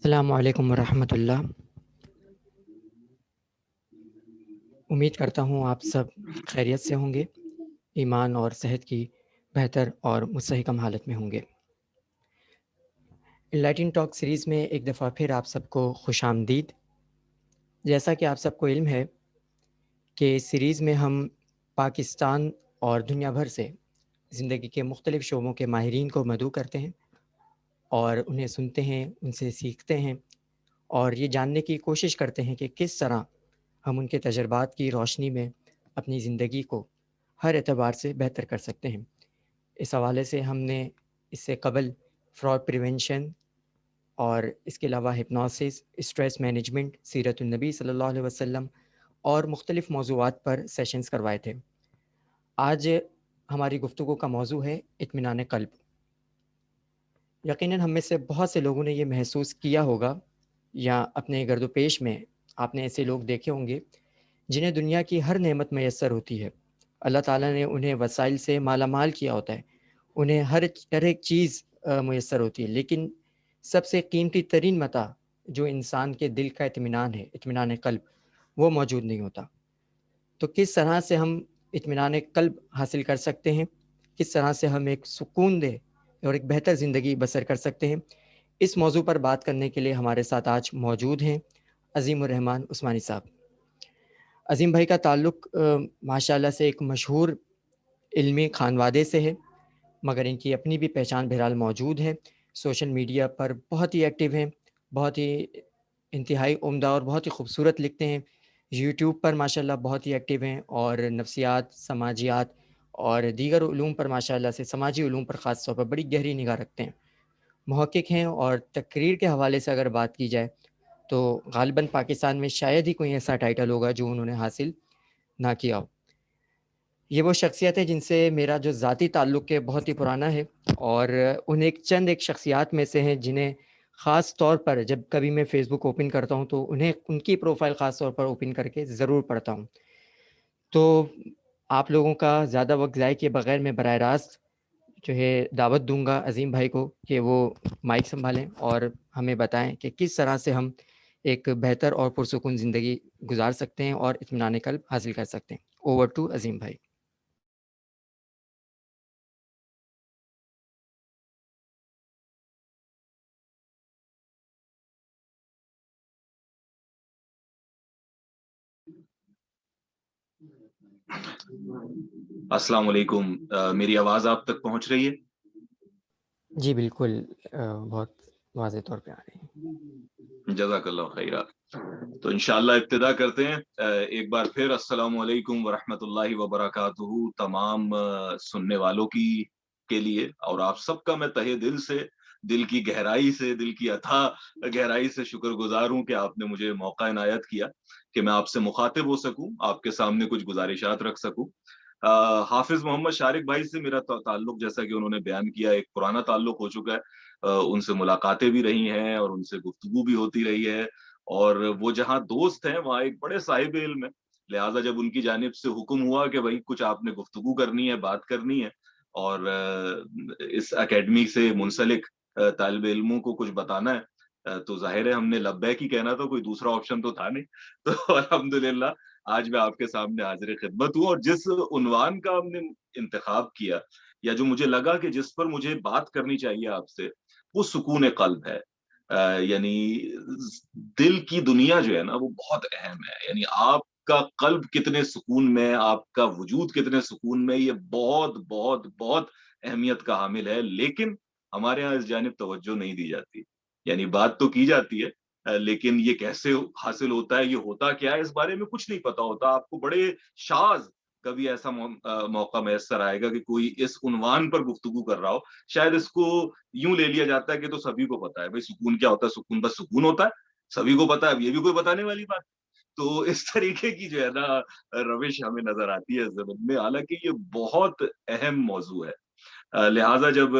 السلام علیکم ورحمۃ اللہ۔ امید کرتا ہوں آپ سب خیریت سے ہوں گے، ایمان اور صحت کی بہتر اور مستحکم حالت میں ہوں گے۔ انلائٹن ٹاک سیریز میں ایک دفعہ پھر آپ سب کو خوش آمدید۔ جیسا کہ آپ سب کو علم ہے کہ اس سیریز میں ہم پاکستان اور دنیا بھر سے زندگی کے مختلف شعبوں کے ماہرین کو مدعو کرتے ہیں اور انہیں سنتے ہیں، ان سے سیکھتے ہیں اور یہ جاننے کی کوشش کرتے ہیں کہ کس طرح ہم ان کے تجربات کی روشنی میں اپنی زندگی کو ہر اعتبار سے بہتر کر سکتے ہیں۔ اس حوالے سے ہم نے اس سے قبل فراڈ پریونشن اور اس کے علاوہ ہپنوسس، اسٹریس مینجمنٹ، سیرت النبی صلی اللہ علیہ وسلم اور مختلف موضوعات پر سیشنز کروائے تھے۔ آج ہماری گفتگو کا موضوع ہے اطمینان قلب۔ یقیناً ہم میں سے بہت سے لوگوں نے یہ محسوس کیا ہوگا یا اپنے گرد و پیش میں آپ نے ایسے لوگ دیکھے ہوں گے جنہیں دنیا کی ہر نعمت میسر ہوتی ہے، اللہ تعالیٰ نے انہیں وسائل سے مالا مال کیا ہوتا ہے، انہیں ہر ایک چیز میسر ہوتی ہے، لیکن سب سے قیمتی ترین متاع جو انسان کے دل کا اطمینان ہے، اطمینان قلب، وہ موجود نہیں ہوتا۔ تو کس طرح سے ہم اطمینان قلب حاصل کر سکتے ہیں، کس طرح سے ہم ایک سکون دہ اور ایک بہتر زندگی بسر کر سکتے ہیں، اس موضوع پر بات کرنے کے لیے ہمارے ساتھ آج موجود ہیں عظیم الرحمن عثمانی صاحب۔ عظیم بھائی کا تعلق ماشاءاللہ سے ایک مشہور علمی خانوادے سے ہے، مگر ان کی اپنی بھی پہچان بہرحال موجود ہے۔ سوشل میڈیا پر بہت ہی ایکٹیو ہیں، بہت ہی انتہائی عمدہ اور بہت ہی خوبصورت لکھتے ہیں۔ یوٹیوب پر ماشاءاللہ بہت ہی ایکٹیو ہیں اور نفسیات، سماجیات اور دیگر علوم پر ماشاءاللہ سے، سماجی علوم پر خاص طور پر بڑی گہری نگاہ رکھتے ہیں۔ محقق ہیں، اور تقریر کے حوالے سے اگر بات کی جائے تو غالباً پاکستان میں شاید ہی کوئی ایسا ٹائٹل ہوگا جو انہوں نے حاصل نہ کیا ہو۔ یہ وہ شخصیت ہے جن سے میرا جو ذاتی تعلق ہے بہت ہی پرانا ہے، اور ان ایک شخصیات میں سے ہیں جنہیں خاص طور پر جب کبھی میں فیس بک اوپن کرتا ہوں تو انہیں ان کی پروفائل خاص طور پر اوپن کر کے ضرور پڑھتا ہوں۔ تو آپ لوگوں کا زیادہ وقت ضائع کیے بغیر میں براہ راست جو ہے دعوت دوں گا عظیم بھائی کو کہ وہ مائک سنبھالیں اور ہمیں بتائیں کہ کس طرح سے ہم ایک بہتر اور پرسکون زندگی گزار سکتے ہیں اور اطمینان قلب حاصل کر سکتے ہیں۔ اوور ٹو عظیم بھائی۔ السلام علیکم، میری آواز آپ تک پہنچ رہی ہے؟ جی بالکل، بہت واضح طور پہ آ رہی ہے۔ جزاک اللہ خیرہ۔ تو انشاءاللہ ابتدا کرتے ہیں۔ ایک بار پھر السلام علیکم ورحمۃ اللہ وبرکاتہ تمام سننے والوں کے لیے، اور آپ سب کا میں تہہ دل سے، دل کی گہرائی سے، دل کی اتھاہ گہرائی سے شکر گزار ہوں کہ آپ نے مجھے موقع عنایت کیا کہ میں آپ سے مخاطب ہو سکوں، آپ کے سامنے کچھ گزارشات رکھ سکوں۔ حافظ محمد شارق بھائی سے میرا تعلق، جیسا کہ انہوں نے بیان کیا، ایک پرانا تعلق ہو چکا ہے۔ ان سے ملاقاتیں بھی رہی ہیں اور ان سے گفتگو بھی ہوتی رہی ہے، اور وہ جہاں دوست ہیں وہاں ایک بڑے صاحب علم ہے، لہٰذا جب ان کی جانب سے حکم ہوا کہ بھائی کچھ آپ نے گفتگو کرنی ہے، بات کرنی ہے، اور اس اکیڈمی سے منسلک طالب علموں کو کچھ بتانا ہے، تو ظاہر ہے ہم نے لبیک ہی کہنا تھا، کوئی دوسرا آپشن تو تھا نہیں۔ تو الحمدللہ آج میں آپ کے سامنے حاضر خدمت ہوں، اور جس عنوان کا ہم نے انتخاب کیا، یا جو مجھے لگا کہ جس پر مجھے بات کرنی چاہیے آپ سے، وہ سکون قلب ہے۔ یعنی دل کی دنیا جو ہے نا وہ بہت اہم ہے، یعنی آپ کا قلب کتنے سکون میں، آپ کا وجود کتنے سکون میں، یہ بہت بہت بہت اہمیت کا حامل ہے، لیکن ہمارے ہاں اس جانب توجہ نہیں دی جاتی۔ یعنی بات تو کی جاتی ہے، لیکن یہ کیسے حاصل ہوتا ہے، یہ ہوتا کیا ہے، اس بارے میں کچھ نہیں پتا ہوتا۔ آپ کو بڑے شاذ کبھی ایسا موقع میسر آئے گا کہ کوئی اس عنوان پر گفتگو کر رہا ہو، شاید اس کو یوں لے لیا جاتا ہے کہ تو سبھی کو پتا ہے بھائی سکون کیا ہوتا ہے، سکون بس سکون ہوتا ہے، سبھی کو پتا ہے، اب یہ بھی کوئی بتانے والی بات۔ تو اس طریقے کی جو ہے نا روش ہمیں نظر آتی ہے زمین میں، حالانکہ یہ بہت اہم موضوع ہے۔ لہٰذا جب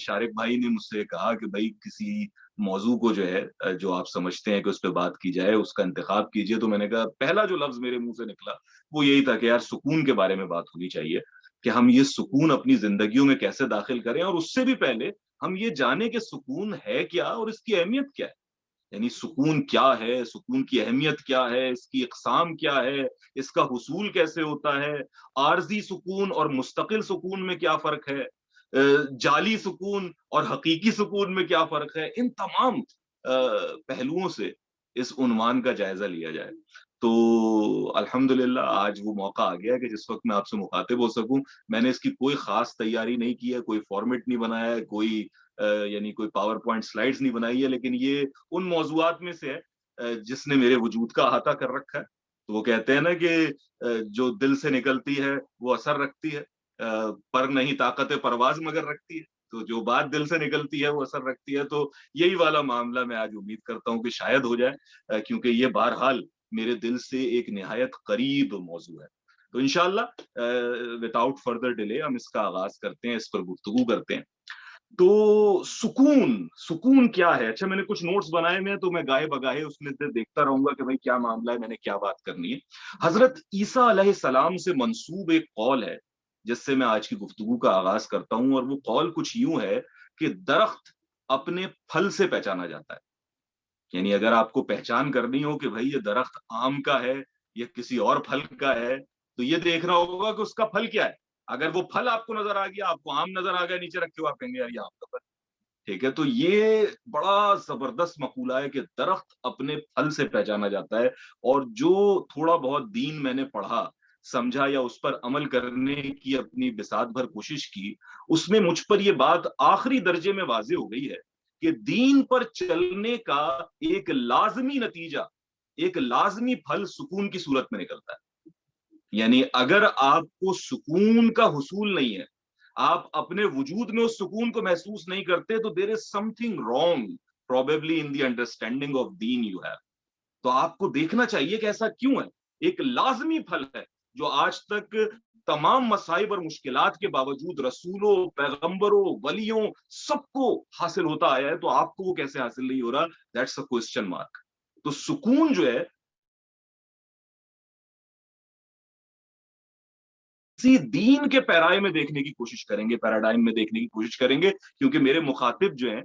شارق بھائی نے مجھ سے کہا کہ بھائی کسی موضوع کو جو ہے جو آپ سمجھتے ہیں کہ اس پہ بات کی جائے، اس کا انتخاب کیجئے، تو میں نے کہا پہلا جو لفظ میرے منہ سے نکلا وہ یہی تھا کہ یار سکون کے بارے میں بات ہونی چاہیے، کہ ہم یہ سکون اپنی زندگیوں میں کیسے داخل کریں، اور اس سے بھی پہلے ہم یہ جانیں کہ سکون ہے کیا اور اس کی اہمیت کیا ہے۔ یعنی سکون کیا ہے، سکون کی اہمیت کیا ہے، اس کی اقسام کیا ہے، اس کا حصول کیسے ہوتا ہے، عارضی سکون اور مستقل سکون میں کیا فرق ہے، جعلی سکون اور حقیقی سکون میں کیا فرق ہے، ان تمام پہلوؤں سے اس عنوان کا جائزہ لیا جائے۔ تو الحمدللہ آج وہ موقع آ گیا کہ جس وقت میں آپ سے مخاطب ہو سکوں۔ میں نے اس کی کوئی خاص تیاری نہیں کی ہے، کوئی فارمیٹ نہیں بنایا ہے، یعنی کوئی پاور پوائنٹ سلائیڈز نہیں بنائی ہے، لیکن یہ ان موضوعات میں سے ہے جس نے میرے وجود کا احاطہ کر رکھا ہے۔ تو وہ کہتے ہیں نا کہ جو دل سے نکلتی ہے وہ اثر رکھتی ہے، پر نہیں طاقت پرواز مگر رکھتی ہے، تو جو بات دل سے نکلتی ہے وہ اثر رکھتی ہے۔ تو یہی والا معاملہ میں آج امید کرتا ہوں کہ شاید ہو جائے، کیونکہ یہ بہرحال میرے دل سے ایک نہایت قریب موضوع ہے۔ تو انشاءاللہ وداؤٹ فردر ڈیلے ہم اس کا آغاز کرتے ہیں، اس پر گفتگو کرتے ہیں۔ تو سکون کیا ہے؟ اچھا میں نے کچھ نوٹس بنائے ہوئے ہیں، تو میں گاہے بگاہے اس میں سے دیکھتا رہوں گا کہ بھائی کیا معاملہ ہے، میں نے کیا بات کرنی ہے۔ حضرت عیسیٰ علیہ السلام سے منسوب ایک قول ہے جس سے میں آج کی گفتگو کا آغاز کرتا ہوں، اور وہ قول کچھ یوں ہے کہ درخت اپنے پھل سے پہچانا جاتا ہے۔ یعنی اگر آپ کو پہچان کرنی ہو کہ بھائی یہ درخت آم کا ہے یا کسی اور پھل کا ہے، تو یہ دیکھنا ہوگا کہ اس کا پھل کیا ہے۔ اگر وہ پھل آپ کو نظر آ گیا، آپ کو آم نظر آ گیا نیچے رکھے ہو، آپ کہیں گے یار یہ آم کا پھل، ٹھیک ہے۔ تو یہ بڑا زبردست مقولہ ہے کہ درخت اپنے پھل سے پہچانا جاتا ہے، اور جو تھوڑا بہت دین میں نے پڑھا، سمجھا، یا اس پر عمل کرنے کی اپنی بساط بھر کوشش کی، اس میں مجھ پر یہ بات آخری درجے میں واضح ہو گئی ہے کہ دین پر چلنے کا ایک لازمی نتیجہ، ایک لازمی پھل سکون کی صورت میں نکلتا ہے۔ یعنی اگر آپ کو سکون کا حصول نہیں ہے، آپ اپنے وجود میں اس سکون کو محسوس نہیں کرتے تو there is something wrong probably in the understanding of دین یو ہیو. تو آپ کو دیکھنا چاہیے کہ ایسا کیوں ہے. ایک لازمی پھل ہے جو آج تک تمام مصائب اور مشکلات کے باوجود رسولوں، پیغمبروں، ولیوں سب کو حاصل ہوتا آیا ہے، تو آپ کو وہ کیسے حاصل نہیں ہو رہا؟ That's a question mark. تو سکون جو ہے اسی دین کے پیرائے میں دیکھنے کی کوشش کریں گے، پیراڈائم میں دیکھنے کی کوشش کریں گے، کیونکہ میرے مخاطب جو ہیں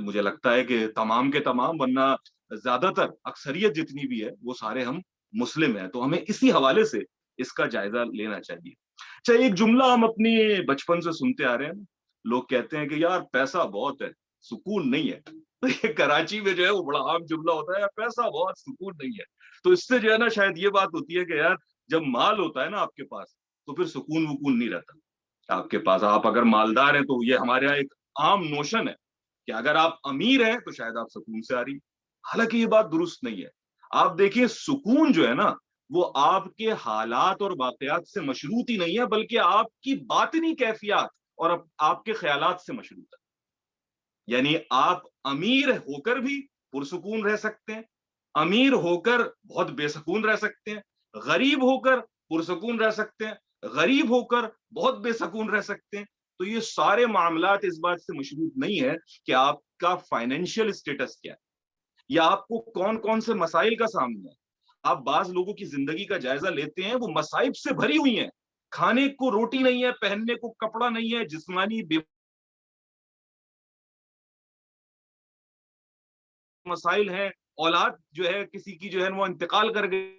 مجھے لگتا ہے کہ تمام کے تمام، ورنہ زیادہ تر اکثریت جتنی بھی ہے وہ سارے ہم مسلم ہیں، تو ہمیں اسی حوالے سے اس کا جائزہ لینا چاہیے. اچھا، ایک جملہ ہم اپنی بچپن سے سنتے آ رہے ہیں، لوگ کہتے ہیں کہ یار پیسہ بہت ہے سکون نہیں ہے. تو یہ کراچی میں جو ہے وہ بڑا عام جملہ ہوتا ہے، یار پیسہ بہت سکون نہیں ہے. تو اس سے جو ہے نا شاید یہ بات ہوتی ہے کہ یار جب مال ہوتا ہے نا آپ کے پاس تو پھر سکون وکون نہیں رہتا آپ کے پاس. آپ اگر مالدار ہیں تو یہ ہمارے یہاں ایک عام نوشن ہے کہ اگر آپ امیر ہیں تو شاید آپ سکون سے آ رہی. حالانکہ یہ بات درست نہیں ہے. آپ دیکھیے سکون جو ہے نا وہ آپ کے حالات اور واقعات سے مشروط ہی نہیں ہے، بلکہ آپ کی باطنی کیفیات اور آپ کے خیالات سے مشروط ہے. یعنی آپ امیر ہو کر بھی پرسکون رہ سکتے ہیں، امیر ہو کر بہت بے سکون رہ سکتے ہیں، غریب ہو کر پرسکون رہ سکتے ہیں، غریب ہو کر بہت بے سکون رہ سکتے ہیں. تو یہ سارے معاملات اس بات سے مشروط نہیں ہے کہ آپ کا فائنینشیل اسٹیٹس کیا ہے یا آپ کو کون کون سے مسائل کا سامنا ہے. آپ بعض لوگوں کی زندگی کا جائزہ لیتے ہیں، وہ مصائب سے بھری ہوئی ہیں، کھانے کو روٹی نہیں ہے، پہننے کو کپڑا نہیں ہے، جسمانی مسائل ہیں، اولاد جو ہے کسی کی جو ہے وہ انتقال کر گئی،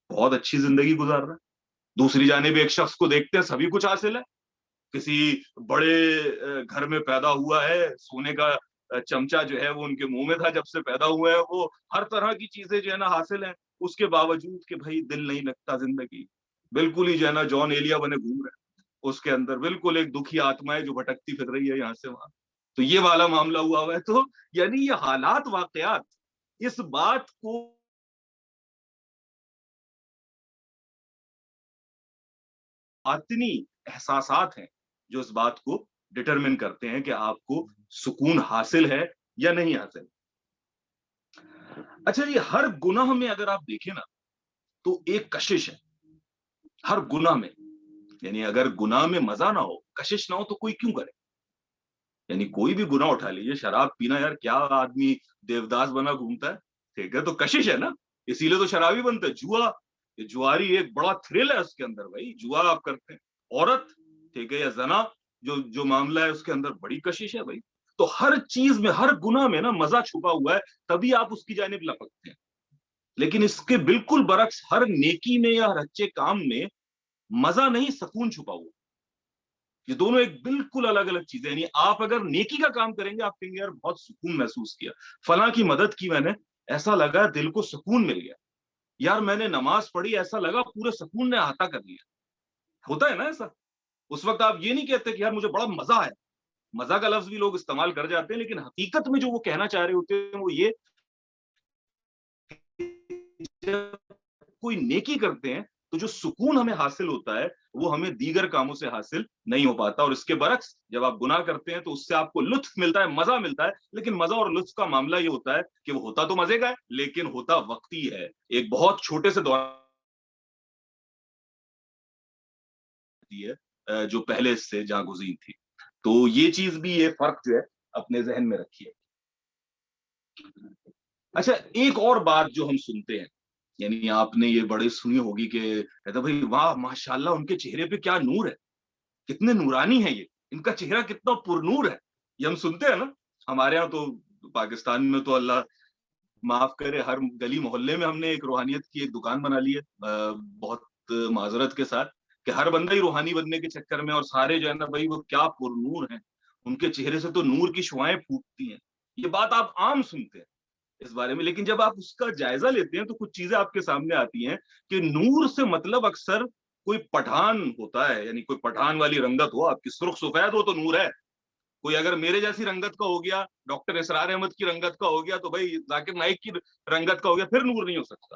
بہت اچھی زندگی گزار رہا ہے. دوسری جانب ایک شخص کو دیکھتے ہیں سبھی کچھ حاصل ہے، کسی بڑے گھر میں پیدا ہوا ہے، سونے کا چمچا جو ہے وہ ان کے منہ میں تھا جب سے پیدا ہوا ہے، وہ ہر طرح کی چیزیں جو ہے نا حاصل ہیں، اس کے باوجود کہ بھائی دل نہیں لگتا زندگی، بالکل ہی جو ہے نا جان ایلیا بنے گھوم رہے ہیں. اس کے اندر بالکل ایک دکھی آتما ہے جو بھٹکتی پھر رہی ہے یہاں سے وہاں. تو یہ والا معاملہ ہوا ہے. تو یعنی یہ حالات واقعات اس بات کو باطنی احساسات ہیں جو اس بات کو ڈٹرمن کرتے ہیں کہ آپ کو سکون حاصل ہے یا نہیں حاصل. اچھا جی، ہر گناہ میں اگر آپ دیکھیں نا تو ایک کشش ہے ہر گناہ میں. یعنی اگر گناہ میں مزہ نہ ہو، کشش نہ ہو تو کوئی کیوں کرے؟ یعنی کوئی بھی گناہ اٹھا لیجیے، شراب پینا، یار کیا آدمی دیوداس بنا گھومتا ہے، ٹھیک ہے، تو کشش ہے نا، اسی لیے تو شرابی بنتا ہے. جوا، جواری ایک بڑا تھرل ہے اس کے اندر، بھائی جوا آپ کرتے ہیں. عورت، ٹھیک ہے، یا زنا جو معاملہ ہے اس کے اندر بڑی کشش ہے بھائی. تو ہر چیز میں، ہر گناہ میں نا مزہ چھپا ہوا ہے، تبھی آپ اس کی جانب لپکتے ہیں. لیکن اس کے بالکل برعکس ہر نیکی میں یا ہر اچھے کام میں مزہ نہیں، سکون چھپا ہوا. یہ دونوں ایک بالکل الگ الگ چیزیں. یعنی آپ اگر نیکی کا کام کریں گے آپ کہیں گے یار بہت سکون محسوس کیا، فلاں کی مدد کی میں نے، ایسا لگا دل کو سکون مل گیا. یار میں نے نماز پڑھی، ایسا لگا پورے سکون نے احاطہ کر لیا. ہوتا ہے نا ایسا. اس وقت آپ یہ نہیں کہتے کہ یار مجھے بڑا مزہ آیا. مزہ کا لفظ بھی لوگ استعمال کر جاتے ہیں، لیکن حقیقت میں جو وہ کہنا چاہ رہے ہوتے ہیں وہ یہ کوئی نیکی کرتے ہیں تو جو سکون ہمیں حاصل ہوتا ہے وہ ہمیں دیگر کاموں سے حاصل نہیں ہو پاتا. اور اس کے برعکس جب آپ گناہ کرتے ہیں تو اس سے آپ کو لطف ملتا ہے، مزہ ملتا ہے، لیکن مزہ اور لطف کا معاملہ یہ ہوتا ہے کہ وہ ہوتا تو مزے کا ہے لیکن ہوتا وقتی ہے، ایک بہت چھوٹے سے دوران ہے جو پہلے سے جاں گزین تھی. تو یہ چیز بھی، یہ فرق جو ہے اپنے ذہن میں رکھیے. اچھا، ایک اور بات جو ہم سنتے ہیں، یعنی آپ نے یہ بڑے سنی ہوگی کہ کہتا بھائی واہ ماشاءاللہ ان کے چہرے پہ کیا نور ہے، کتنے نورانی ہیں یہ، ان کا چہرہ کتنا پر نور ہے. یہ ہم سنتے ہیں نا. ہمارے یہاں تو پاکستان میں تو اللہ معاف کرے ہر گلی محلے میں ہم نے ایک روحانیت کی ایک دکان بنا لی ہے، بہت معذرت کے ساتھ، کہ ہر بندہ ہی روحانی بننے کے چکر میں، اور سارے جو ہے نا بھائی وہ کیا پر نور ہیں، ان کے چہرے سے تو نور کی شعائیں پھوٹتی ہیں. یہ بات آپ عام سنتے ہیں اس بارے میں، لیکن جب آپ اس کا جائزہ لیتے ہیں تو کچھ چیزیں آپ کے سامنے آتی ہیں کہ نور سے مطلب اکثر کوئی پٹھان ہوتا ہے، یعنی کوئی پٹھان والی رنگت ہو، آپ کی سرخ سفید ہو تو نور ہے. کوئی اگر میرے جیسی رنگت کا ہو گیا، ڈاکٹر اسرار احمد کی رنگت کا ہو گیا، تو بھائی ذاکر نائک کی رنگت کا ہو گیا، پھر نور نہیں ہو سکتا.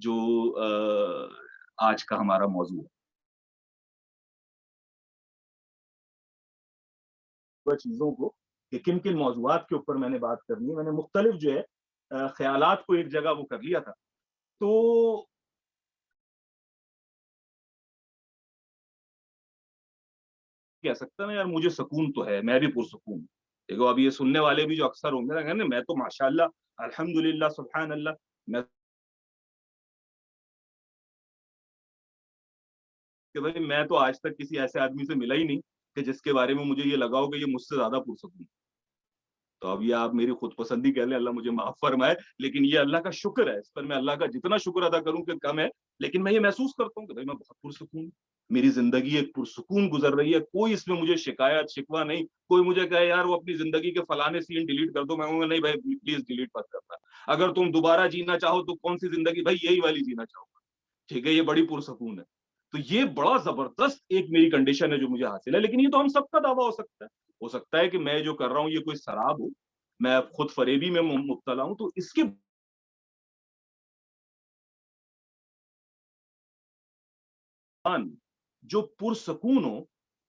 جو آج کا ہمارا موضوع ہے چیزوں کو کہ کن کن موضوعات کے اوپر میں نے بات کرنی ہے. میں نے مختلف جو ہے خیالات کو ایک جگہ وہ کر لیا تھا. تو کہہ سکتا نا یار مجھے سکون تو ہے, میں بھی پرسکون ہوں. دیکھو اب یہ سننے والے بھی جو اکثر ہوں گے نا, میں تو ماشاءاللہ الحمدللہ سبحان اللہ, میں کہ بھائی میں تو آج تک کسی ایسے آدمی سے ملا ہی نہیں کہ جس کے بارے میں مجھے یہ لگا ہو کہ یہ مجھ سے زیادہ پرسکون. تو اب یہ آپ میری خود پسندی کہہ لیں, اللہ مجھے معاف فرمائے, لیکن یہ اللہ کا شکر ہے. اس پر میں اللہ کا جتنا شکر ادا کروں کہ کم ہے, لیکن میں یہ محسوس کرتا ہوں کہ بھائی میں بہت پرسکون ہوں. میری زندگی ایک پرسکون گزر رہی ہے, کوئی اس میں مجھے شکایت شکوہ نہیں. کوئی مجھے کہے یار وہ اپنی زندگی کے فلانے سین ڈیلیٹ کر دو, میں کہوں گا نہیں بھائی پلیز ڈیلیٹ مت کرنا. اگر تم دوبارہ جینا چاہو تو کون سی زندگی, بھائی یہی والی جینا چاہو گا, ٹھیک ہے, یہ بڑی پرسکون ہے. تو یہ بڑا زبردست ایک میری کنڈیشن ہے جو مجھے حاصل ہے. لیکن یہ تو ہم سب کا دعویٰ ہو سکتا ہے کہ میں جو کر رہا ہوں یہ کوئی سراب ہو, میں خود فریبی میں مبتلا ہوں. تو اس کے جو پرسکون ہو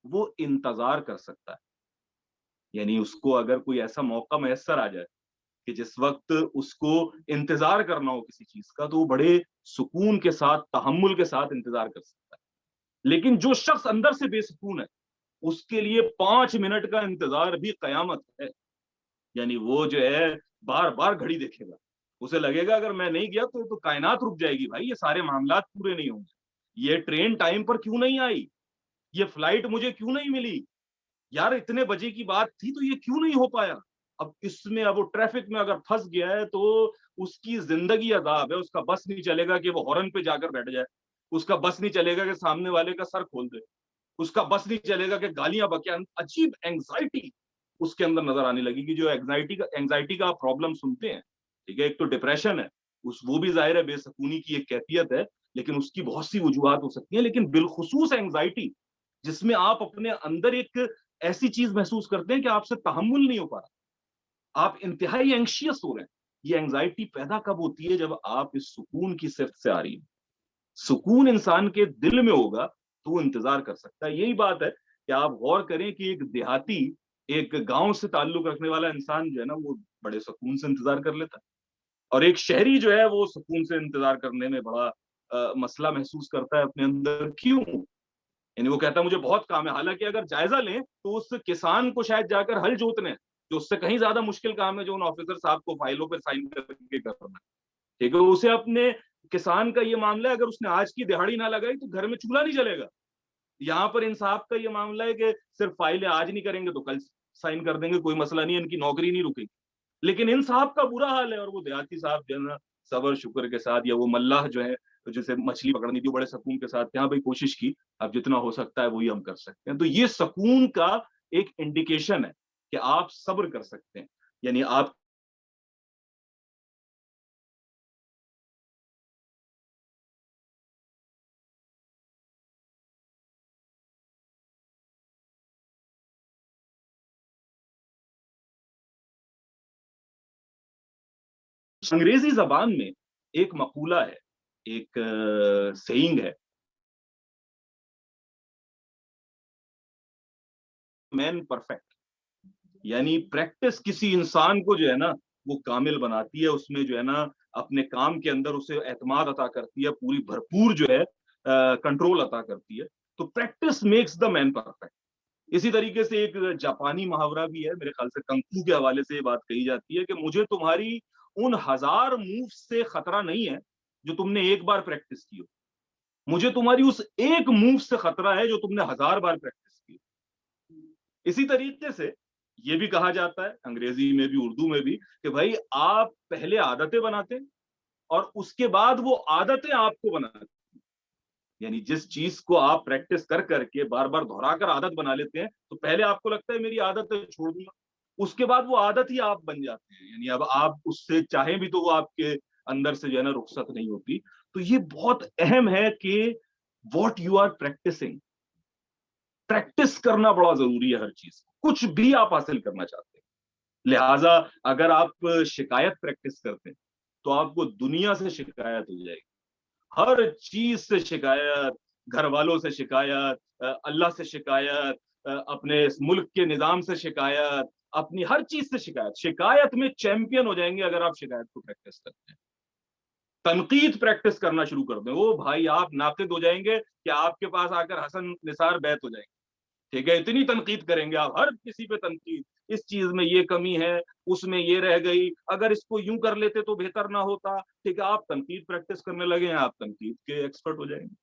وہ انتظار کر سکتا ہے. یعنی اس کو اگر کوئی ایسا موقع میسر آ جائے کہ جس وقت اس کو انتظار کرنا ہو کسی چیز کا, تو وہ بڑے سکون کے ساتھ تحمل کے ساتھ انتظار کر سکتا ہے. لیکن جو شخص اندر سے بے سکون ہے اس کے لیے 5 منٹ کا انتظار بھی قیامت ہے. یعنی وہ جو ہے بار بار گھڑی دیکھے گا, اسے لگے گا اگر میں نہیں گیا تو کائنات رک جائے گی, بھائی یہ سارے معاملات پورے نہیں ہوں گے, یہ ٹرین ٹائم پر کیوں نہیں آئی, یہ فلائٹ مجھے کیوں نہیں ملی, یار اتنے بجے کی بات تھی تو یہ کیوں نہیں ہو پایا. اب اس میں اب وہ ٹریفک میں اگر پھنس گیا ہے تو اس کی زندگی عذاب ہے. اس کا بس نہیں چلے گا کہ وہ ہارن پہ جا کر بیٹھ جائے, اس کا بس نہیں چلے گا کہ سامنے والے کا سر کھول دے, اس کا بس نہیں چلے گا کہ گالیاں بکے. عجیب اینگزائٹی اس کے اندر نظر آنے لگی کہ جو اینگزائٹی کا پرابلم سنتے ہیں, ٹھیک ہے, ایک تو ڈپریشن ہے, وہ بھی ظاہر ہے بے سکونی کی ایک کیفیت ہے, لیکن اس کی بہت سی وجوہات ہو سکتی ہیں. لیکن بالخصوص اینگزائٹی جس میں آپ اپنے اندر ایک ایسی چیز محسوس کرتے ہیں کہ آپ سے تحمل نہیں ہو پا رہا, آپ انتہائی اینکشیس ہو رہے ہیں. یہ اینگزائٹی پیدا کب ہوتی ہے؟ جب آپ اس سکون کی صفت سے آ رہی ہیں. سکون انسان کے دل میں ہوگا تو وہ انتظار کر سکتا ہے. یہی بات ہے کہ آپ غور کریں کہ ایک دیہاتی, ایک گاؤں سے تعلق رکھنے والا انسان جو ہے نا وہ بڑے سکون سے انتظار کر لیتا ہے, اور ایک شہری جو ہے وہ سکون سے انتظار کرنے میں بڑا مسئلہ محسوس کرتا ہے اپنے اندر. کیوں؟ یعنی وہ کہتا ہے مجھے بہت کام ہے. حالانکہ اگر جائزہ لیں تو اس کسان کو شاید جا کر ہل جوتنے, جو اس سے کہیں زیادہ مشکل کام ہے جو ان آفیسر صاحب کو فائلوں پر سائن کر کے کرنا ہے, ٹھیک ہے, اسے اپنے کسان کا یہ معاملہ ہے, اگر اس نے آج کی دہاڑی نہ لگائی تو گھر میں چولہا نہیں جلے گا. یہاں پر انصاف کا یہ معاملہ ہے کہ صرف فائلیں آج نہیں کریں گے تو کل سائن کر دیں گے, کوئی مسئلہ نہیں ہے, ان کی نوکری نہیں رکے گی. لیکن ان صاحب کا برا حال ہے, اور وہ دیہاتی صاحب جو ہے نا صبر شکر کے ساتھ, یا وہ ملاح جو ہے جسے مچھلی پکڑنی تھی بڑے سکون کے ساتھ, یہاں بھائی کوشش کی, اب جتنا ہو سکتا ہے وہی ہم کر سکتے ہیں. تو یہ سکون کا ایک انڈیکیشن ہے کہ آپ صبر کر سکتے ہیں. یعنی آپ انگریزی زبان میں ایک مقولہ ہے, ایک سیئنگ ہے, مین پرفیکٹ. یعنی پریکٹس کسی انسان کو جو ہے نا وہ کامل بناتی ہے, اس میں جو ہے نا اپنے کام کے اندر اسے اعتماد عطا کرتی ہے, پوری بھرپور جو ہے کنٹرول عطا کرتی ہے. تو practice makes the man perfect. اسی طریقے سے ایک جاپانی محاورہ بھی ہے, میرے خیال سے کنگ کے حوالے سے یہ بات کہی جاتی ہے کہ مجھے تمہاری ان 1000 مووز سے خطرہ نہیں ہے جو تم نے ایک بار پریکٹس کی ہو, مجھے تمہاری اس ایک موو سے خطرہ ہے جو تم نے 1000 بار پریکٹس کی. اسی طریقے سے یہ بھی کہا جاتا ہے انگریزی میں بھی اردو میں بھی کہ بھائی آپ پہلے عادتیں بناتے ہیں اور اس کے بعد وہ عادتیں آپ کو بناتی ہیں. یعنی جس چیز کو آپ پریکٹس کر کر کے بار بار دہرا کر عادت بنا لیتے ہیں تو پہلے آپ کو لگتا ہے میری عادت چھوڑ دوں گا, اس کے بعد وہ عادت ہی آپ بن جاتے ہیں. یعنی اب آپ اس سے چاہیں بھی تو وہ آپ کے اندر سے جو ہے نا رخصت نہیں ہوتی. تو یہ بہت اہم ہے کہ what you are practising, practice کرنا بڑا ضروری ہے ہر چیز, کچھ بھی آپ حاصل کرنا چاہتے ہیں. لہٰذا اگر آپ شکایت پریکٹس کرتے ہیں تو آپ کو دنیا سے شکایت ہو جائے گی, ہر چیز سے شکایت، گھر والوں سے شکایت، اللہ سے شکایت، اپنے اس ملک کے نظام سے شکایت، اپنی ہر چیز سے شکایت. شکایت میں چیمپئن ہو جائیں گے اگر آپ شکایت کو پریکٹس کرتے ہیں. تنقید پریکٹس کرنا شروع کر دیں، وہ بھائی آپ ناقد ہو جائیں گے کہ آپ کے پاس آ کر حسن نثار بیت ہو جائیں گے. ٹھیک ہے، اتنی تنقید کریں گے آپ، ہر کسی پہ تنقید، اس چیز میں یہ کمی ہے، اس میں یہ رہ گئی، اگر اس کو یوں کر لیتے تو بہتر نہ ہوتا. ٹھیک ہے، آپ تنقید پریکٹس کرنے لگے ہیں، آپ تنقید کے ایکسپرٹ ہو جائیں گے.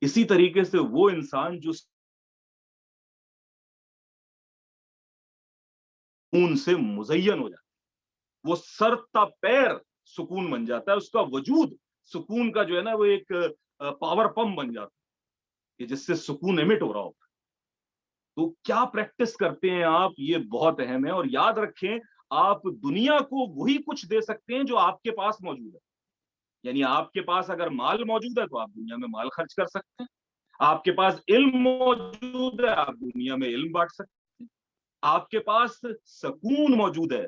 اسی طریقے سے وہ انسان جو سکون سے مزین ہو جاتا ہے، وہ سر تا پیر سکون بن جاتا ہے، اس کا وجود سکون کا جو ہے نا وہ ایک پاور پمپ بن جاتا ہے کہ جس سے سکون ایمٹ ہو رہا ہوتا ہے. تو کیا پریکٹس کرتے ہیں آپ، یہ بہت اہم ہے. اور یاد رکھیں، آپ دنیا کو وہی کچھ دے سکتے ہیں جو آپ کے پاس موجود ہے. یعنی آپ کے پاس اگر مال موجود ہے تو آپ دنیا میں مال خرچ کر سکتے ہیں. آپ کے پاس علم موجود ہے، آپ دنیا میں علم بانٹ سکتے ہیں. آپ کے پاس سکون موجود ہے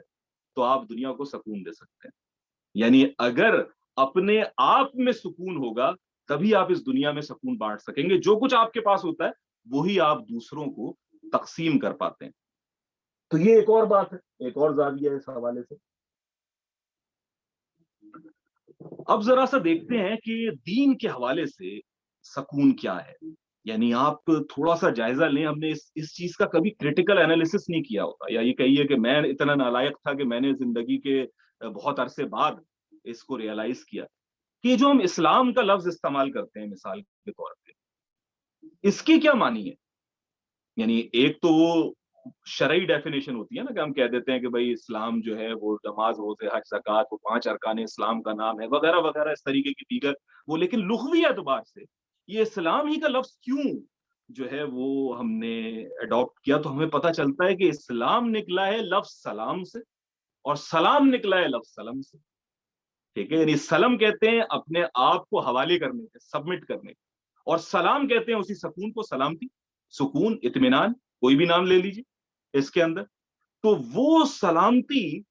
تو آپ دنیا کو سکون دے سکتے ہیں. یعنی اگر اپنے آپ میں سکون ہوگا تبھی آپ اس دنیا میں سکون بانٹ سکیں گے. جو کچھ آپ کے پاس ہوتا ہے وہی آپ دوسروں کو تقسیم کر پاتے ہیں. تو یہ ایک اور بات ہے، ایک اور زاویہ ہے اس حوالے سے. اب ذرا سا دیکھتے ہیں کہ دین کے حوالے سے سکون کیا ہے. یعنی آپ تھوڑا سا جائزہ لیں. ہم نے اس چیز کا کبھی کریٹیکل انالیسس نہیں کیا ہوتا، یا یہ کہیے کہ میں اتنا نالائق تھا کہ میں نے زندگی کے بہت عرصے بعد اس کو ریئلائز کیا کہ جو ہم اسلام کا لفظ استعمال کرتے ہیں مثال کے طور پہ، اس کی کیا معنی ہے. یعنی ایک تو وہ شرعی ڈیفینیشن ہوتی ہے نا کہ ہم کہہ دیتے ہیں کہ بھائی اسلام جو ہے وہ نماز، روزے، حج، زکوٰۃ، وہ 5 ارکان اسلام کا نام ہے وغیرہ وغیرہ اس طریقے کی دیگر وہ. لیکن لغوی اعتبار سے یہ اسلام ہی کا لفظ کیوں جو ہے وہ ہم نے اڈاپٹ کیا، تو ہمیں پتہ چلتا ہے کہ اسلام نکلا ہے لفظ سلام سے، اور سلام نکلا ہے لفظ سلم سے. ٹھیک ہے، یعنی سلم کہتے ہیں اپنے آپ کو حوالے کرنے کے، سبمٹ کرنے کے، اور سلام کہتے ہیں اسی سکون کو سلامتی، سکون، اطمینان، کوئی بھی نام لے لیجیے اس کے اندر. تو وہ سلامتی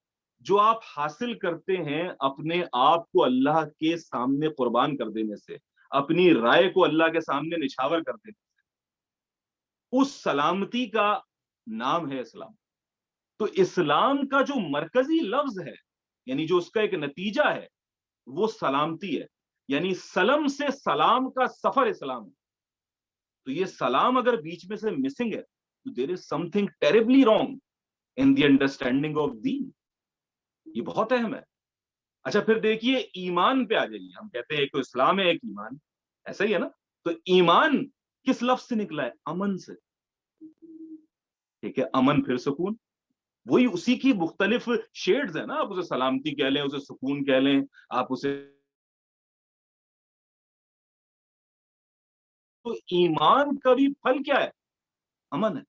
جو آپ حاصل کرتے ہیں اپنے آپ کو اللہ کے سامنے قربان کر دینے سے، اپنی رائے کو اللہ کے سامنے نچھاور کر دینے سے، اس سلامتی کا نام ہے اسلام. تو اسلام کا جو مرکزی لفظ ہے، یعنی جو اس کا ایک نتیجہ ہے، وہ سلامتی ہے. یعنی سلم سے سلام کا سفر اسلام ہے. تو یہ سلام اگر بیچ میں سے مسنگ ہے تو there is something terribly wrong in the understanding of دین. یہ بہت اہم ہے. اچھا پھر دیکھیے ایمان پہ آ جائیے. ہم کہتے ہیں ایک تو اسلام ہے، ایک ایمان، ایسا ہی ہے نا. تو ایمان کس لفظ سے نکلا ہے؟ امن سے. ٹھیک ہے، امن پھر سکون، وہی اسی کی مختلف شیڈز ہیں نا. آپ اسے سلامتی کہہ لیں، اسے سکون کہہ لیں، آپ اسے. تو ایمان کا بھی پھل کیا ہے؟ امن ہے.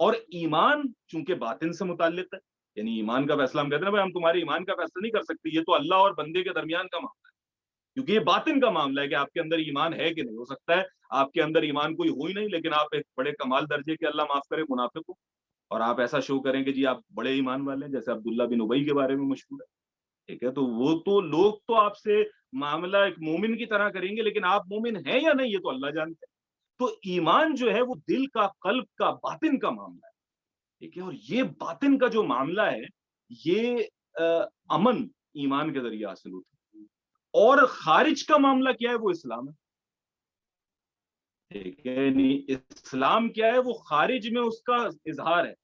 اور ایمان چونکہ باطن سے متعلق ہے، یعنی ایمان کا فیصلہ ہم کہتے ہیں بھائی ہم تمہارے ایمان کا فیصلہ نہیں کر سکتے، یہ تو اللہ اور بندے کے درمیان کا معاملہ ہے. کیونکہ یہ باطن کا معاملہ ہے کہ آپ کے اندر ایمان ہے کہ نہیں. ہو سکتا ہے آپ کے اندر ایمان کوئی ہو ہی نہیں، لیکن آپ ایک بڑے کمال درجے کے، اللہ معاف کرے، منافق ہو، اور آپ ایسا شو کریں کہ جی آپ بڑے ایمان والے ہیں، جیسے عبداللہ بن ابی کے بارے میں مشہور ہے. ٹھیک ہے، تو وہ تو لوگ تو آپ سے معاملہ ایک مومن کی طرح کریں گے، لیکن آپ مومن ہیں یا نہیں یہ تو اللہ جانتے ہیں. تو ایمان جو ہے وہ دل کا، قلب کا، باطن کا معاملہ ہے. ٹھیک ہے، اور یہ باطن کا جو معاملہ ہے یہ امن ایمان کے ذریعے حاصل ہوتا ہے. اور خارج کا معاملہ کیا ہے؟ وہ اسلام ہے. ٹھیک ہے، یعنی اسلام کیا ہے؟ وہ خارج میں اس کا اظہار ہے.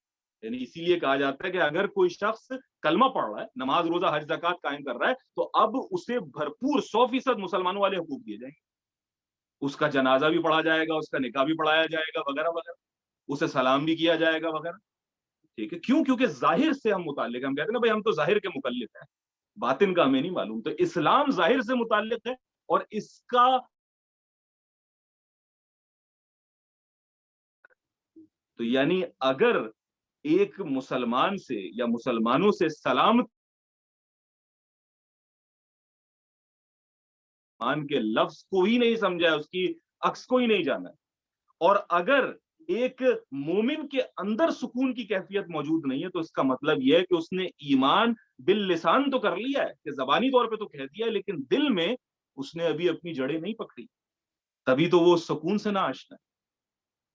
یعنی اسی لیے کہا جاتا ہے کہ اگر کوئی شخص کلمہ پڑھ رہا ہے، نماز، روزہ، حج، زکوٰۃ قائم کر رہا ہے، تو اب اسے بھرپور 100% مسلمانوں والے حقوق دیے جائیں گے. اس کا جنازہ بھی پڑھا جائے گا، اس کا نکاح بھی پڑھایا جائے گا وغیرہ وغیرہ، اسے سلام بھی کیا جائے گا وغیرہ. ٹھیک ہے، کیوں؟ کیونکہ ظاہر سے ہم متعلق ہیں. ہم کہتے ہیں نا بھائی ہم تو ظاہر کے مکلف ہیں، باطن کا ہمیں نہیں معلوم. تو اسلام ظاہر سے متعلق ہے، اور اس کا تو یعنی اگر ایک مسلمان سے یا مسلمانوں سے سلام کے لفظ کو ہی نہیں سمجھا ہے، اس کی عکس کو ہی نہیں جانا ہے، اور اگر ایک مومن کے اندر سکون کی کیفیت موجود نہیں ہے، تو اس کا مطلب یہ ہے کہ اس نے ایمان باللسان تو کر لیا ہے، کہ زبانی طور پہ تو کہہ دیا ہے، لیکن دل میں اس نے ابھی اپنی جڑیں نہیں پکڑی, تبھی تو وہ سکون سے نہ آشنا ہے.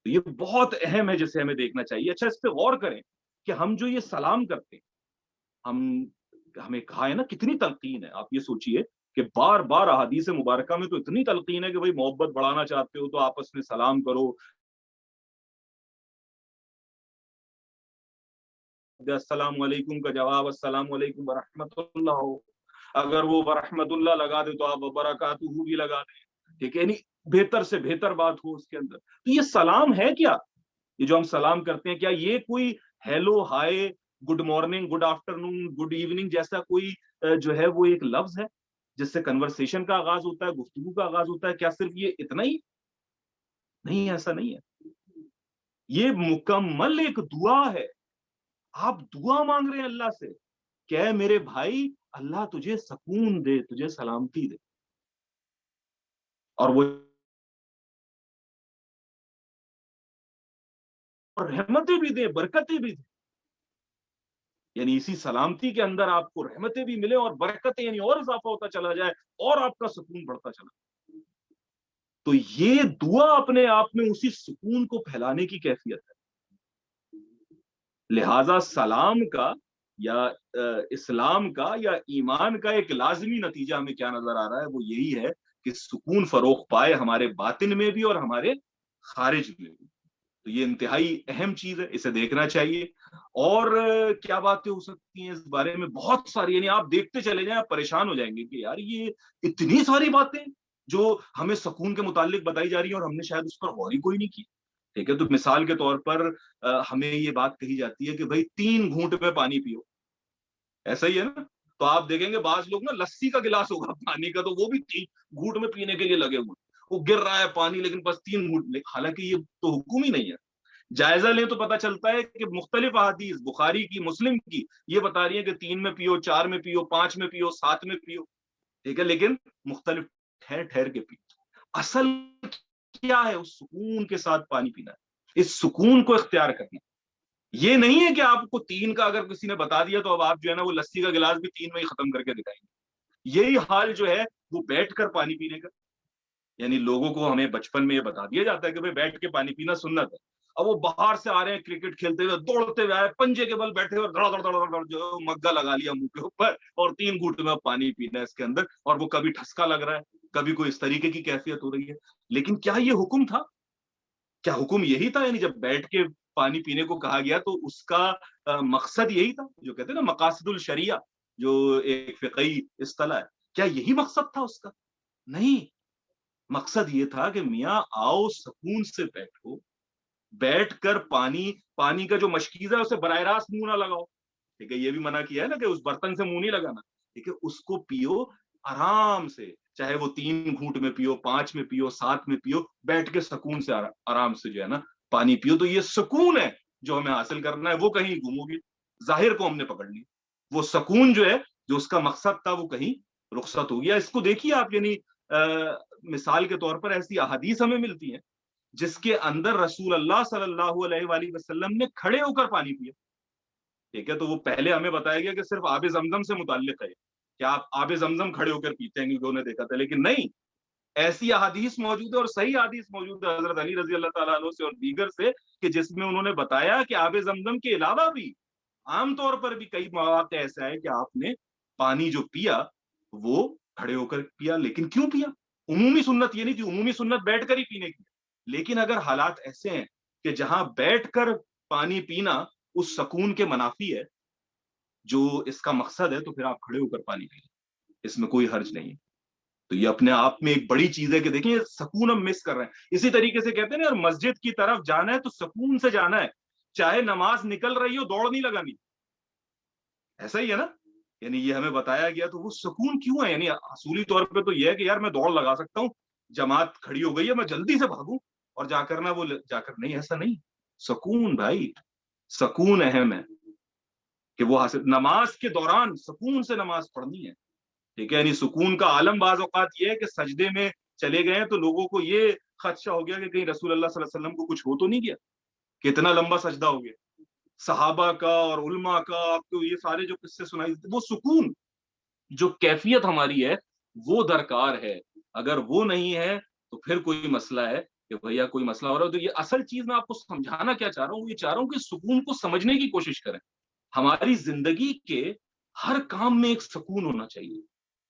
تو یہ بہت اہم ہے جسے ہمیں دیکھنا چاہیے. اچھا, اس پہ غور کریں کہ ہم جو یہ سلام کرتے ہیں, ہمیں کہا ہے نا کتنی تلقین ہے. آپ یہ سوچئے کہ بار بار احادیث مبارکہ میں تو اتنی تلقین ہے کہ بھئی محبت بڑھانا چاہتے ہو تو آپس میں سلام کرو, السلام علیکم کا جواب السلام علیکم ورحمۃ اللہ ہو, اگر وہ ورحمۃ اللہ لگا دے تو آپ وبرکاتہ بھی لگا دیں, ٹھیک ہے, یعنی بہتر سے بہتر بات ہو اس کے اندر. تو یہ سلام ہے کیا؟ یہ جو ہم سلام کرتے ہیں, کیا یہ کوئی hello hi good morning good afternoon good evening جیسا کوئی جو ہے وہ ایک لفظ ہے جس سے کنورسیشن کا آغاز ہوتا ہے, گفتگو کا آغاز ہوتا ہے؟ کیا صرف یہ اتنا ہی؟ نہیں, ایسا نہیں ہے. یہ مکمل ایک دعا ہے. آپ دعا مانگ رہے ہیں اللہ سے کہ اے میرے بھائی, اللہ تجھے سکون دے, تجھے سلامتی دے, اور وہ رحمتیں بھی دے, برکتیں بھی دے. یعنی اسی سلامتی کے اندر آپ کو رحمتیں بھی ملے اور برکتیں, یعنی اور اضافہ ہوتا چلا جائے اور آپ کا سکون بڑھتا چلا جائے. تو یہ دعا اپنے آپ میں اسی سکون کو پھیلانے کی کیفیت ہے. لہذا سلام کا یا اسلام کا یا ایمان کا ایک لازمی نتیجہ ہمیں کیا نظر آ رہا ہے, وہ یہی ہے کہ سکون فروغ پائے ہمارے باطن میں بھی اور ہمارے خارج میں بھی. تو یہ انتہائی اہم چیز ہے, اسے دیکھنا چاہیے. اور کیا باتیں ہو سکتی ہیں اس بارے میں؟ بہت ساری, یعنی آپ دیکھتے چلے جائیں, آپ پریشان ہو جائیں گے کہ یار یہ اتنی ساری باتیں جو ہمیں سکون کے متعلق بتائی جا رہی ہیں اور ہم نے شاید اس پر غور ہی کوئی نہیں کی. ٹھیک ہے, تو مثال کے طور پر ہمیں یہ بات کہی جاتی ہے کہ بھائی 3 گھونٹ میں پانی پیو, ایسا ہی ہے نا؟ تو آپ دیکھیں گے بعض لوگ نا لسی کا گلاس ہوگا پانی کا, تو وہ بھی 3 گھونٹ میں پینے کے لیے لگے ہوئے, وہ گر رہا ہے پانی لیکن بس 3 گھونٹ. حالانکہ یہ تو حکم ہی نہیں ہے. جائزہ لیں تو پتہ چلتا ہے کہ مختلف احادیث بخاری کی, مسلم کی, یہ بتا رہی ہیں کہ 3 میں پیو, 4 میں پیو, 5 میں پیو, 7 میں پیو. ٹھیک ہے, لیکن مختلف ٹھہر ٹھہر کے پیو. اصل کیا ہے؟ اس سکون کے ساتھ پانی پینا ہے, اس سکون کو اختیار کرنا. یہ نہیں ہے کہ آپ کو 3 کا اگر کسی نے بتا دیا تو اب آپ جو ہے نا وہ لسی کا گلاس بھی 3 میں ہی ختم کر کے دکھائیں گے. یہی حال جو ہے وہ بیٹھ کر پانی پینے کا. یعنی لوگوں کو ہمیں بچپن میں یہ بتا دیا جاتا ہے کہ بھائی بیٹھ کے پانی پینا سنت ہے. اب وہ باہر سے آ رہے ہیں کرکٹ کھیلتے ہوئے, دوڑتے ہوئے آئے, پنجے کے بل بیٹھے ہوئے, دڑ دڑ دڑ دڑ جو مگا لگا لیا منہ کے اوپر, اور 3 گھونٹ میں پانی پینا ہے اس کے اندر, اور وہ کبھی ٹھسکا لگ رہا ہے, کبھی کوئی اس طریقے کی کیفیت ہو رہی ہے. لیکن کیا یہ حکم تھا؟ کیا حکم یہی تھا؟ یعنی جب بیٹھ کے پانی پینے کو کہا گیا تو اس کا مقصد یہی تھا, جو کہتے ہیں نا مقاصد الشریعہ, جو ایک فقہی اصطلاح ہے, کیا یہی مقصد تھا اس کا؟ نہیں. مقصد یہ تھا کہ میاں آؤ سکون سے بیٹھو, بیٹھ کر پانی کا جو مشکیزہ ہے اسے براہ راست منہ نہ لگاؤ. ٹھیک ہے, یہ بھی منع کیا ہے نا کہ اس برتن سے منہ نہیں لگانا. ٹھیک ہے, اس کو پیو آرام سے, چاہے وہ 3 گھونٹ میں پیو, 5 میں پیو, 7 میں پیو, بیٹھ کے سکون سے آرام سے جو ہے نا پانی پیو. تو یہ سکون ہے جو ہمیں حاصل کرنا ہے. وہ کہیں گمو گے, ظاہر کو ہم نے پکڑ لی. وہ سکون جو ہے, جو اس کا مقصد تھا, وہ کہیں رخصت ہو گیا. اس کو دیکھیے آپ, یعنی مثال کے طور پر ایسی احادیث ہمیں ملتی ہیں جس کے اندر رسول اللہ صلی اللہ علیہ وآلہ وسلم نے کھڑے ہو کر پانی پیا. ٹھیک ہے, تو وہ پہلے ہمیں بتایا گیا کہ صرف آب زمزم سے متعلق ہے کہ آپ آب زمزم کھڑے ہو کر پیتے ہیں, کیونکہ نے دیکھا تھا. لیکن نہیں, ایسی احادیث موجود ہے اور صحیح احادیث موجود ہے حضرت علی رضی اللہ تعالیٰ عنہ سے اور دیگر سے, کہ جس میں انہوں نے بتایا کہ آب زمزم کے علاوہ بھی عام طور پر بھی کئی مواقع ایسا ہے کہ آپ نے پانی جو پیا وہ کھڑے ہو کر پیا. لیکن کیوں پیا؟ عمومی سنت یہ نہیں تھی, عمومی سنت بیٹھ کر ہی پینے کی. لیکن اگر حالات ایسے ہیں کہ جہاں بیٹھ کر پانی پینا اس سکون کے منافی ہے جو اس کا مقصد ہے, تو پھر آپ کھڑے ہو کر پانی پئیں, اس میں کوئی حرج نہیں. تو یہ اپنے آپ میں ایک بڑی چیز ہے کہ دیکھیں سکون ہم مس کر رہے ہیں. اسی طریقے سے کہتے ہیں نا یار, مسجد کی طرف جانا ہے تو سکون سے جانا ہے, چاہے نماز نکل رہی ہو, دوڑ نہیں لگانی. ایسا ہی ہے نا, یعنی یہ ہمیں بتایا گیا. تو وہ سکون کیوں ہے؟ یعنی اصولی طور پہ تو یہ ہے کہ یار میں دوڑ لگا سکتا ہوں, جماعت کھڑی ہو گئی ہے, میں جلدی سے بھاگوں اور جا کر نا وہ جا کر. نہیں, ایسا نہیں. سکون بھائی, سکون اہم ہے کہ وہ حاصل, نماز کے دوران سکون سے نماز پڑھنی ہے. ٹھیک ہے, یعنی سکون کا عالم بعض اوقات یہ ہے کہ سجدے میں چلے گئے تو لوگوں کو یہ خدشہ ہو گیا کہ کہیں رسول اللہ صلی اللہ علیہ وسلم کو کچھ ہو تو نہیں گیا, کتنا لمبا سجدہ ہو گیا. صحابہ کا اور علماء کا آپ کو یہ سارے جو قصے سنائی دیتے, وہ سکون جو کیفیت ہماری ہے وہ درکار ہے. اگر وہ نہیں ہے تو پھر کوئی مسئلہ ہے کہ بھیا کوئی مسئلہ ہو رہا ہے. تو یہ اصل چیز میں آپ کو سمجھانا کیا چاہ رہا ہوں, یہ چاہ رہا ہوں کہ سکون کو سمجھنے کی کوشش کریں. ہماری زندگی کے ہر کام میں ایک سکون ہونا چاہیے,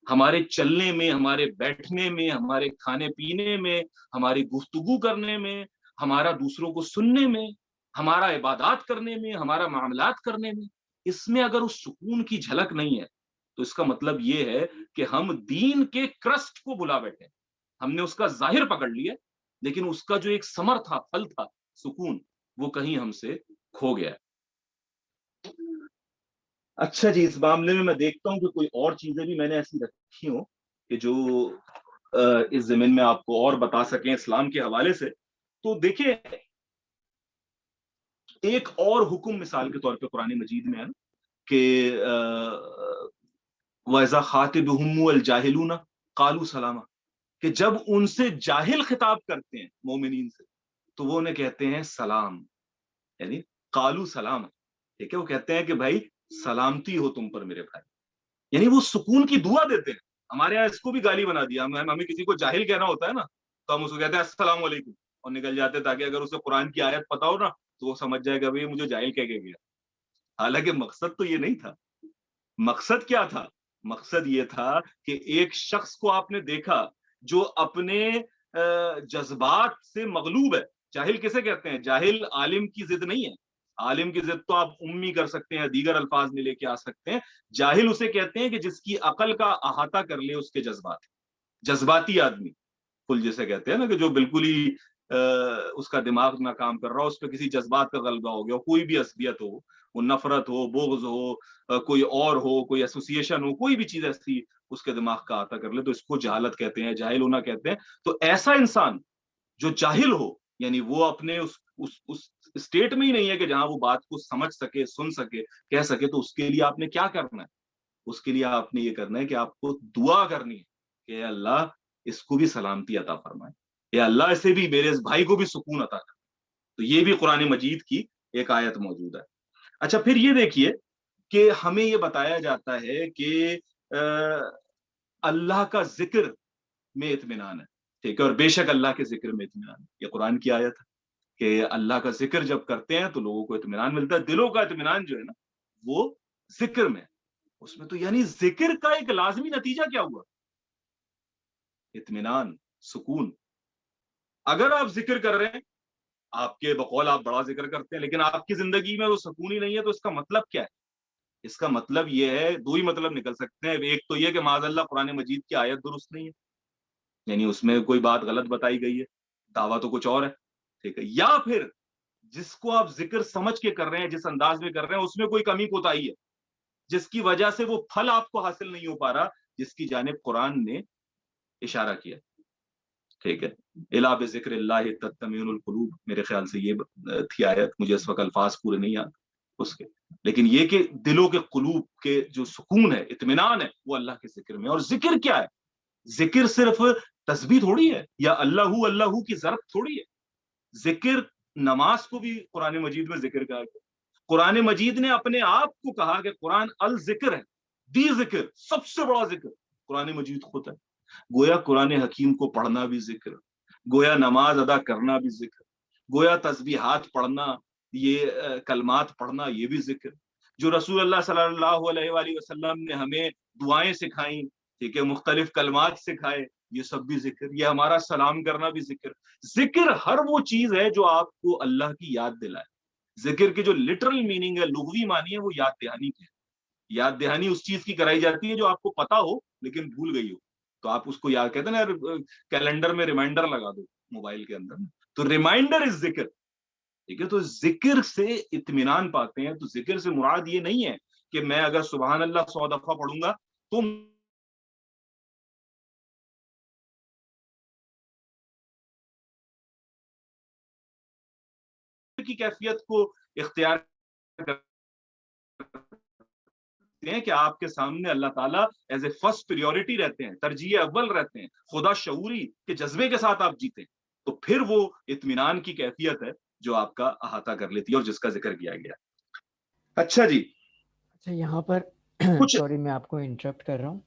ہمارے چلنے میں, ہمارے بیٹھنے میں, ہمارے کھانے پینے میں, ہماری گفتگو کرنے میں, ہمارا دوسروں کو سننے میں, ہمارا عبادات کرنے میں, ہمارا معاملات کرنے میں. اس میں اگر اس سکون کی جھلک نہیں ہے تو اس کا مطلب یہ ہے کہ ہم دین کے کرسٹ کو بلا بیٹھے, ہم نے اس کا ظاہر پکڑ لیا لیکن اس کا جو ایک ثمر تھا, پھل تھا, سکون, وہ کہیں ہم سے کھو گیا. اچھا جی, اس معاملے میں دیکھتا ہوں کہ کوئی اور چیزیں بھی میں نے ایسی رکھی ہوں کہ جو اس زمین میں آپ کو اور بتا سکیں اسلام کے حوالے سے. تو دیکھیں, ایک اور حکم مثال کے طور پہ قرآن مجید میں ہے کہ وَإِذَا خَاطَبَهُمُ الْجَاهِلُونَ قَالُوا سَلَامًا, کہ جب ان سے جاہل خطاب کرتے ہیں مومنین سے تو وہ انہیں کہتے ہیں سلام, یعنی قالو سلام. ٹھیک ہے, وہ کہتے ہیں کہ بھائی سلامتی ہو تم پر میرے بھائی, یعنی وہ سکون کی دعا دیتے ہیں. ہمارے یہاں اس کو بھی گالی بنا دیا, ہمیں کسی کو جاہل کہنا ہوتا ہے نا تو ہم اس کو کہتے ہیں السلام علیکم اور نکل جاتے ہیں, تاکہ اگر اسے قرآن کی آیت پتا ہو نا تو وہ سمجھ جائے گا بھائی مجھے جاہل کہہ کے گیا. حالانکہ مقصد تو یہ نہیں تھا. مقصد کیا تھا؟ مقصد یہ تھا کہ ایک شخص کو آپ نے دیکھا جو اپنے جذبات سے مغلوب ہے. جاہل کسے کہتے ہیں؟ جاہل عالم کی ضد نہیں ہے, عالم کی ضد تو آپ امی کر سکتے ہیں, دیگر الفاظ میں لے کے آ سکتے ہیں. جاہل اسے کہتے ہیں کہ جس کی عقل کا احاطہ کر لے اس کے جذبات, جذباتی آدمی کل جسے کہتے ہیں نا, کہ جو بالکل ہی اس کا دماغ نہ کام کر رہا ہو, اس پہ کسی جذبات کا غلبہ ہو گیا, کوئی بھی عصبیت ہو, وہ نفرت ہو, بغض ہو, کوئی اور ہو, کوئی ایسوسیشن ہو, کوئی بھی چیز ایسی اس کے دماغ کا احاطہ کر لے, تو اس کو جہالت کہتے ہیں, جاہل ہونا کہتے ہیں. تو ایسا انسان جو جاہل ہو, یعنی وہ اپنے اس اسٹیٹ میں ہی نہیں ہے کہ جہاں وہ بات کو سمجھ سکے, سن سکے, کہہ سکے, تو اس کے لیے آپ نے کیا کرنا ہے؟ اس کے لیے آپ نے یہ کرنا ہے کہ آپ کو دعا کرنی ہے کہ اے اللہ اس کو بھی سلامتی عطا فرمائے, اے اللہ اسے بھی, میرے اس بھائی کو بھی سکون عطا کر. تو یہ بھی قرآن مجید کی ایک آیت موجود ہے. اچھا, پھر یہ دیکھیے کہ ہمیں یہ بتایا جاتا ہے کہ اللہ کا ذکر میں اطمینان ہے. ٹھیک ہے, اور بے شک اللہ کے ذکر میں اطمینان ہے. یہ قرآن کی آیت ہے کہ اللہ کا ذکر جب کرتے ہیں تو لوگوں کو اطمینان ملتا ہے. دلوں کا اطمینان جو ہے نا وہ ذکر میں, اس میں تو یعنی ذکر کا ایک لازمی نتیجہ کیا ہوا؟ اطمینان, سکون. اگر آپ ذکر کر رہے ہیں, آپ کے بقول آپ بڑا ذکر کرتے ہیں, لیکن آپ کی زندگی میں وہ سکون ہی نہیں ہے, تو اس کا مطلب کیا ہے؟ اس کا مطلب یہ ہے, دو ہی مطلب نکل سکتے ہیں. ایک تو یہ کہ معاذ اللہ قرآن مجید کی آیت درست نہیں ہے, یعنی اس میں کوئی بات غلط بتائی گئی ہے, دعویٰ تو کچھ اور ہے. ٹھیک ہے, یا پھر جس کو آپ ذکر سمجھ کے کر رہے ہیں, جس انداز میں کر رہے ہیں, اس میں کوئی کمی کوتاہی ہے جس کی وجہ سے وہ پھل آپ کو حاصل نہیں ہو پا رہا جس کی جانب قرآن نے اشارہ کیا. ٹھیک ہے, الا بذکر اللہ تطمئن القلوب, میرے خیال سے یہ تھی آیت, مجھے اس وقت الفاظ پورے نہیں آتے اس کے, لیکن یہ کہ دلوں کے قلوب کے جو سکون ہے, اطمینان ہے, وہ اللہ کے ذکر میں. اور ذکر کیا ہے؟ ذکر صرف تسبیح تھوڑی ہے, یا اللہ کی ضرب تھوڑی ہے. ذکر, نماز کو بھی قرآن مجید میں ذکر کہا گیا. قرآن مجید نے اپنے آپ کو کہا کہ قرآن الذکر ہے, دی ذکر, سب سے بڑا ذکر قرآن مجید خود ہے. گویا قرآن حکیم کو پڑھنا بھی ذکر, گویا نماز ادا کرنا بھی ذکر, گویا تسبیحات پڑھنا, یہ کلمات پڑھنا, یہ بھی ذکر. جو رسول اللہ صلی اللہ علیہ وآلہ وسلم نے ہمیں دعائیں سکھائیں, ٹھیک ہے, مختلف کلمات سکھائے, یہ سب بھی ذکر. یہ ہمارا سلام کرنا بھی ذکر. ذکر ہر وہ چیز ہے جو آپ کو اللہ کی یاد دلائے. ذکر کی جو لٹرل میننگ ہے, لغوی معنی ہے, وہ یاد دہانی کی ہے. یاد دہانی اس چیز کی کرائی جاتی ہے جو آپ کو پتا ہو لیکن بھول گئی ہو, تو آپ اس کو یاد کہتے ہیں نا, کیلنڈر میں ریمائنڈر لگا دو موبائل کے اندر, تو ریمائنڈر از ذکر. ٹھیک ہے, تو ذکر سے اطمینان پاتے ہیں. تو ذکر سے مراد یہ نہیں ہے کہ میں اگر سبحان اللہ 100 دفعہ پڑھوں گا تو کی کیفیت کو اختیار ہیں کہ آپ کے سامنے اللہ تعالیٰ ایز اے فرسٹ پریورٹی رہتے ہیں, ترجیح اول رہتے ہیں, خدا شعوری کے جذبے کے ساتھ آپ جیتے, تو پھر وہ اطمینان کی کیفیت ہے جو آپ کا احاطہ کر لیتی ہے اور جس کا ذکر کیا گیا. اچھا جی, اچھا, یہاں پر کچھ سوری میں آپ کو انٹرپٹ کر رہا ہوں.